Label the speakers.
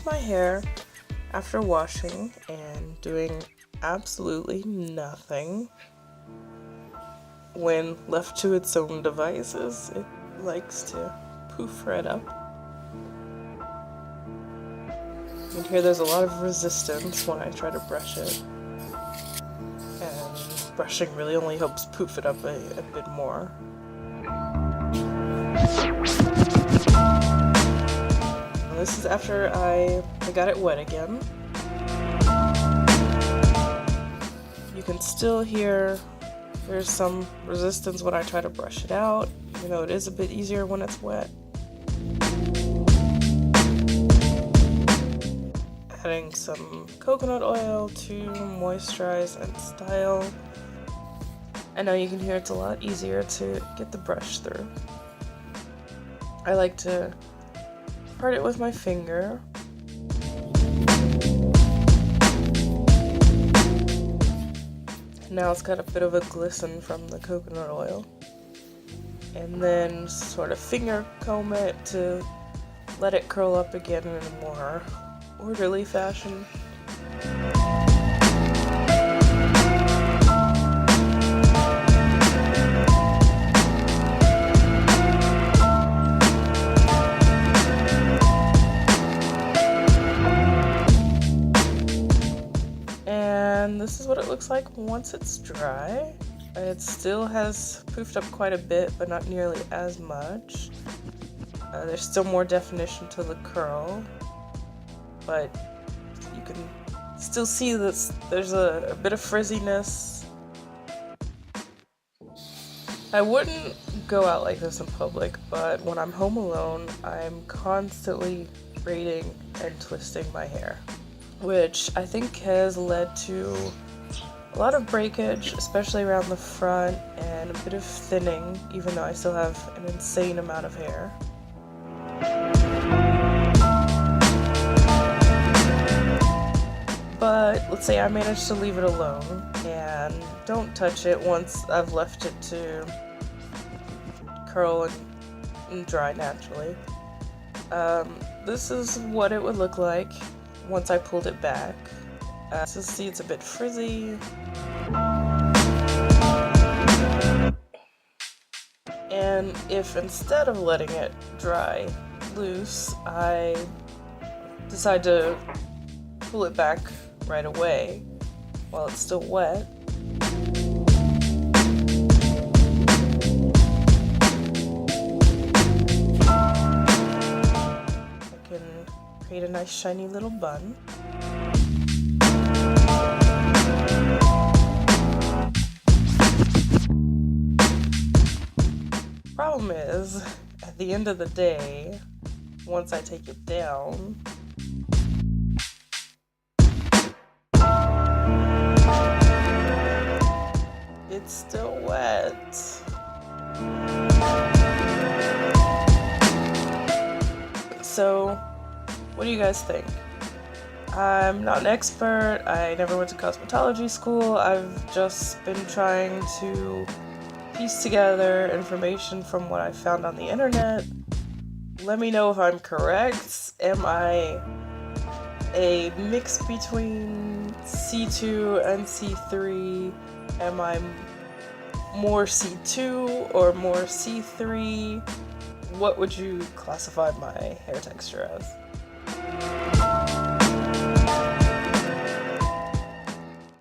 Speaker 1: my hair after washing and doing absolutely nothing. When left to its own devices, it likes to poof right up. You can hear there's a lot of resistance when I try to brush it. And brushing really only helps poof it up a bit more. And this is after I got it wet again. You can still hear there's some resistance when I try to brush it out, even though it is a bit easier when it's wet. Adding some coconut oil to moisturize and style. I know you can hear it's a lot easier to get the brush through. I like to part it with my finger. Now it's got a bit of a glisten from the coconut oil. And then sort of finger comb it to let it curl up again in a more orderly fashion. And this is what it looks like once it's dry. It still has poofed up quite a bit, but not nearly as much. There's still more definition to the curl, but you can still see this. There's a bit of frizziness. I wouldn't go out like this in public, but when I'm home alone, I'm constantly braiding and twisting my hair, which I think has led to a lot of breakage, especially around the front, and a bit of thinning, even though I still have an insane amount of hair. But let's say I managed to leave it alone and don't touch it once I've left it to curl and dry naturally. This is what it would look like once I pulled it back. So see, it's a bit frizzy. And if instead of letting it dry loose, I decide to pull it back right away while it's still wet, I can create a nice shiny little bun. Problem is, at the end of the day, once I take it down, it's still wet. So, what do you guys think? I'm not an expert. I never went to cosmetology school. I've just been trying to piece together information from what I found on the internet. Let me know if I'm correct. Am I a mix between C2 and C3? Am I more C2 or more C3? What would you classify my hair texture as?